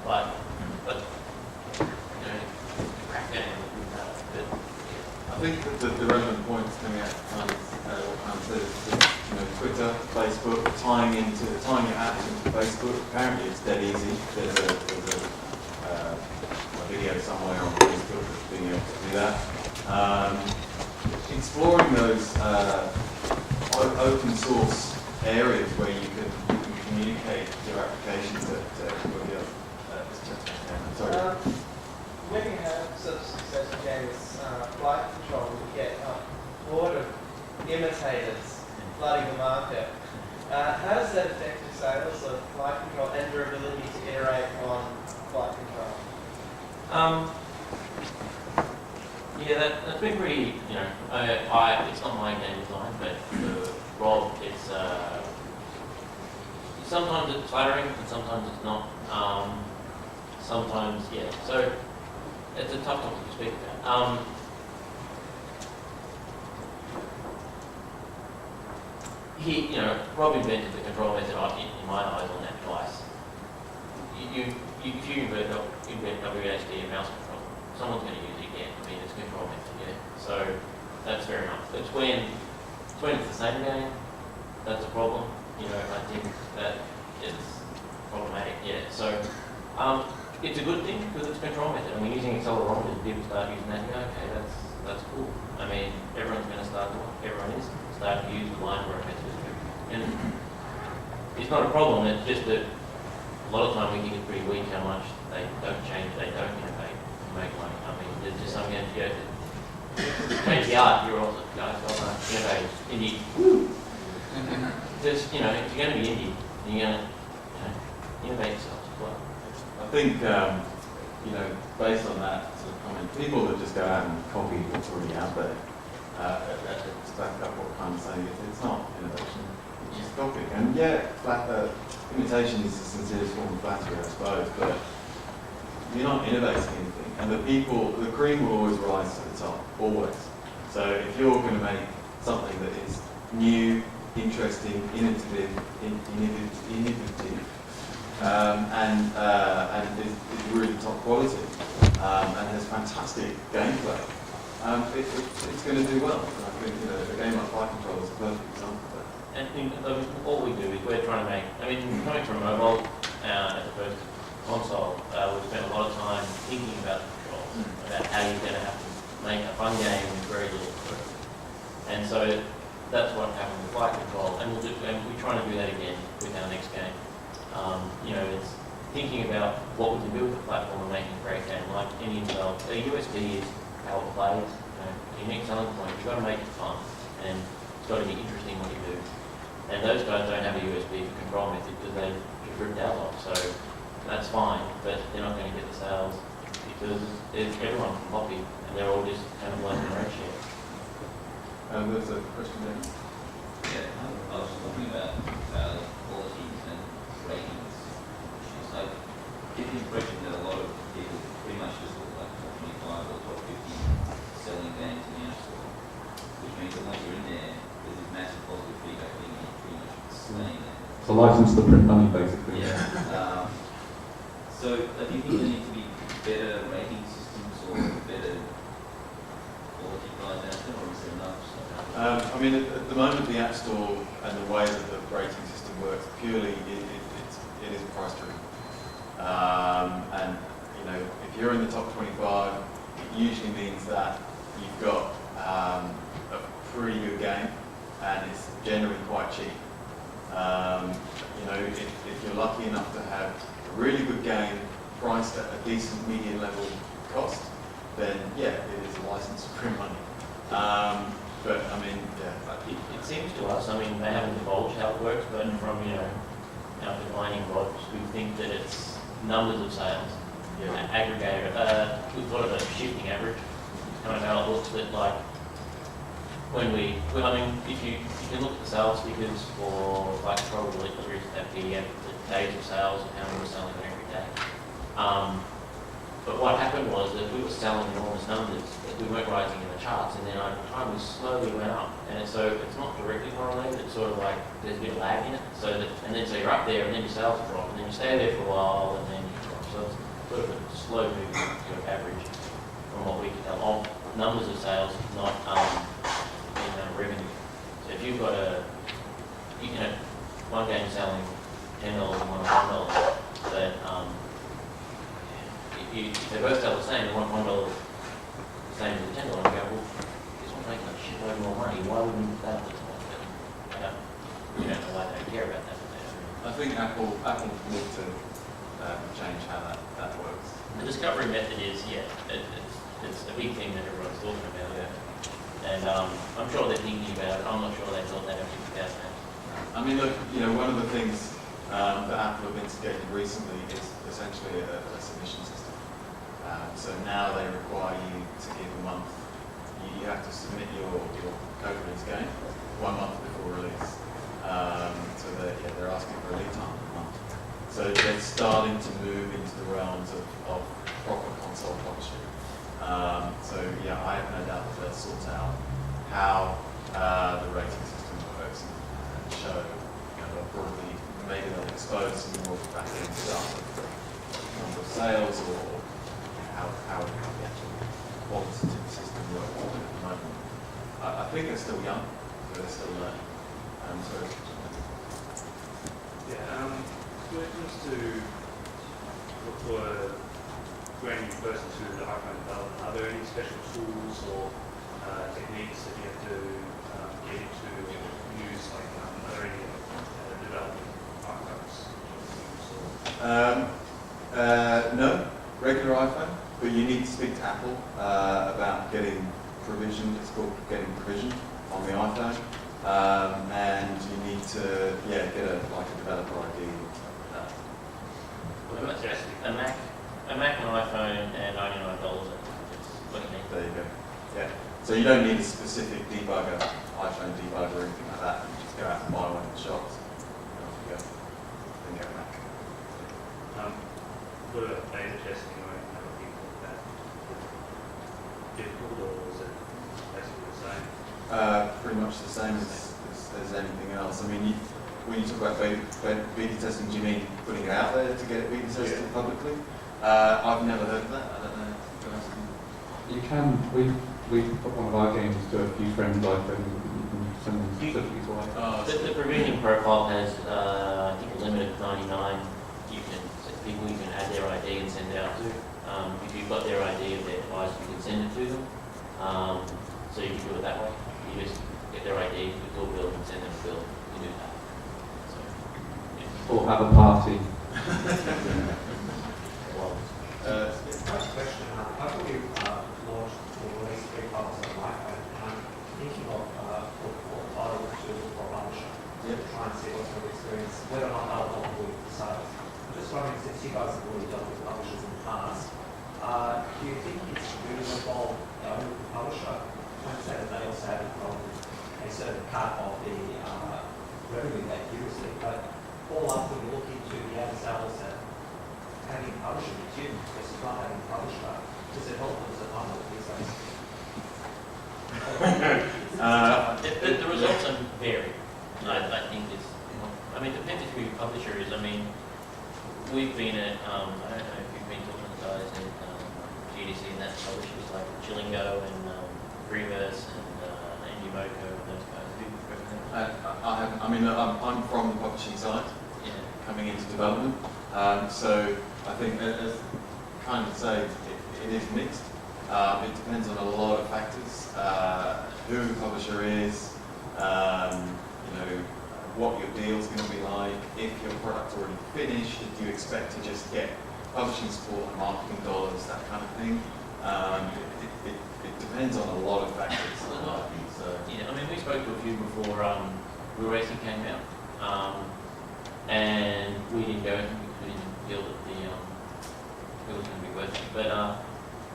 but crack down with that. I think that the relevant points coming out of what Kynan said is that, Twitter, Facebook, tying your action to Facebook. Apparently, it's dead easy. There's a video somewhere on Facebook that's being able to do that. Exploring those open source areas where you can communicate your application to everybody else. Sorry. When you have such success against flight control, you get a horde of imitators flooding the market. How does that affect your sales of flight control and your ability to iterate on flight control? Yeah, that's been pretty, it's not my game design, but for Rob, it's, sometimes it's flattering and sometimes it's not. Sometimes, yeah, so it's a tough topic to speak about. Rob invented the control method in my eyes on that device. If you invent WASD and mouse control, someone's going to use it again. I mean, it's a control method, yeah. So that's fair enough. It's when it's the same game, that's a problem. I think that it's problematic, yeah. So it's a good thing because it's a control method. I mean, using accelerometers, people start using that and go, okay, that's cool. I mean, everyone's going to start to use the line work method. And it's not a problem, it's just that a lot of time we think it's pretty weak how much they don't change, they don't innovate to make money. I mean, there's just some games you go to change the art, you're also, guys, innovate, indie. Just, if you're going to be indie, you're going to innovate yourself as well. I think, based on that sort of comment, people that just go out and copy what's already out there, to back up what Kynan's saying, it's not innovation, it's just copy. And yeah, imitation is the sincerest form of flattery, I suppose, but you're not innovating anything. And the cream will always rise to the top, always. So if you're going to make something that is new, interesting, innovative, and is really top quality and has fantastic gameplay, it's going to do well. And I think a game like Flight Control is a perfect example of that. And all we do is we're trying to coming from mobile as opposed to console, we spend a lot of time thinking about the controls, about how you're going to have to make a fun game with very little code. And so that's what happened with Flight Control, and we're trying to do that again with our next game. It's thinking about what we can do with the platform and making a great game. Like any Intel, a USB is how it plays. A unique selling point. You've got to make it fun, and it's got to be interesting what you do. And those guys don't have a USB for control method because they get ripped out of. So that's fine, but they're not going to get the sales because everyone can copy, and they're all just kind of like their own share. There's a question there. Yeah, I was talking about qualities and ratings. I get the impression that a lot of people pretty much just look like top 25 or top 50 selling games in the App Store, which means that once you're in there, there's this massive positive feedback being pretty much staying there. It's a license to print money, basically. Yeah. So do you think there need to be better rating systems or better quality guys out there, or is there enough stuff? At the moment, the App Store and the way that the rating system works, purely it is price driven. If you're in the top 25, it usually means that you've got a pretty good game, and it's generally quite cheap. If you're lucky enough to have a really good game priced at a decent median level cost, then yeah, it is a license to print money. But it seems to us, they haven't divulged how it works, but from our defining rods, we think that it's numbers of sales, aggregator. We've got a shifting average. It's kind of how it looks, but like if you can look at the sales figures for like probably that PDF, the days of sales and how we were selling every day. But what happened was that we were selling enormous numbers, but we weren't rising in the charts, and then over time we slowly went up. And so it's not directly correlated, it's sort of like there's a bit of lag in it. So you're up there, and then your sales drop, and then you stay there for a while, and then you drop. So sort of a slow moving sort of average from what we can tell of numbers of sales, not revenue. So if you've got you can have one game selling $10 and one $1, but if they both sell the same, and $1 the same as the $10, you go, well, this one's making a shitload more money. Why wouldn't you sell this one? You don't know why they don't care about that. I think Apple need to change how that works. The discovery method is, it's a big thing that everyone's talking about. Yeah. And I'm sure they're thinking about it. I'm not sure they thought they'd have to do that. I mean, look, one of the things that Apple have integrated recently is essentially a submission system. So now they require you to give a month. You have to submit your code release game 1 month before release. So they're asking for a lead time of a month. So they're starting to move into the realms of proper console publishing. So I have no doubt that they'll sort out how the rating system works and show, they'll probably, maybe they'll expose some more back-end stuff of number of sales or how the actual qualitative system works at the moment. I think they're still young, so they're still learning. When it comes to for a brand new person to the iPhone development, are there any special tools or techniques that you have to get into use? Like, are there any development iPhones? No, regular iPhone, but you need to speak to Apple about getting provision. It's called getting provision on the iPhone. And you need to, get a developer ID. A Mac and iPhone and $99. It's what you need. There you go. Yeah. So you don't need a specific debugger, iPhone debugger or anything like that. You just go out and buy one in the shops. And off you go. Then get a Mac. What about beta testing or anything like that? Difficult, or is it basically the same? Pretty much the same as anything else. I mean, when you talk about beta testing, do you mean putting it out there to get it beta tested publicly? I've never heard of that. I don't know. You can. We put one of our games to a few friends' iPhones and you can send them specifically to iPhone. The provisioning protocol has, I think, a limit of 99. People you can add their ID and send it out to. If you've got their ID of their device, you can send it to them. So you can do it that way. You just get their ID, do a bill, and send them a bill. You do that. So, Or have a party. First question, how do you launch or release free files on iPhone? I'm thinking of for title to for publisher to try and see what sort of experience, whether or not they'll help with the sales. I'm just wondering, since you guys have already dealt with publishers in the past, do you think it's really involved with the publisher to understand that they also have a certain cut of the revenue that you receive, but all up when you look into the ad sales and having a publisher with you versus not having a publisher, does it help them to find out these days? the results are varied. I think it's, it depends who your publisher is. We've been at, I don't know if you've been talking to the guys at GDC and that's publishers like Chillingo and Freeverse and Yumoko and those guys. Who I haven't. I'm from the publishing side, coming into development. So I think, as kind of say, it is mixed. It depends on a lot of factors. Who the publisher is, what your deal's going to be like, if your product's already finished, if you expect to just get publishing support and marketing dollars, that kind of thing. It depends on a lot of factors. We spoke to a few before Real Racing came out, and we didn't go. We didn't feel that it was going to be worth it. But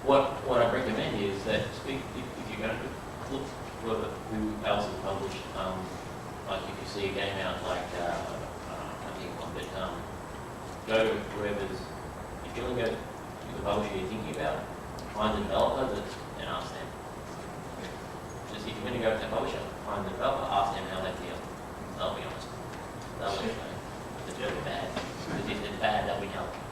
what I'd recommend is that if you're going to look for who else has published, like if you see a game out like I think one, but go to whoever's. If you're going to go to the publisher you're thinking about, find the developer and ask them. Just if you're going to go to the publisher, find the developer, ask them how they feel. They'll be honest. They'll let you know if it's good or bad. Because if it's bad, they'll be helping.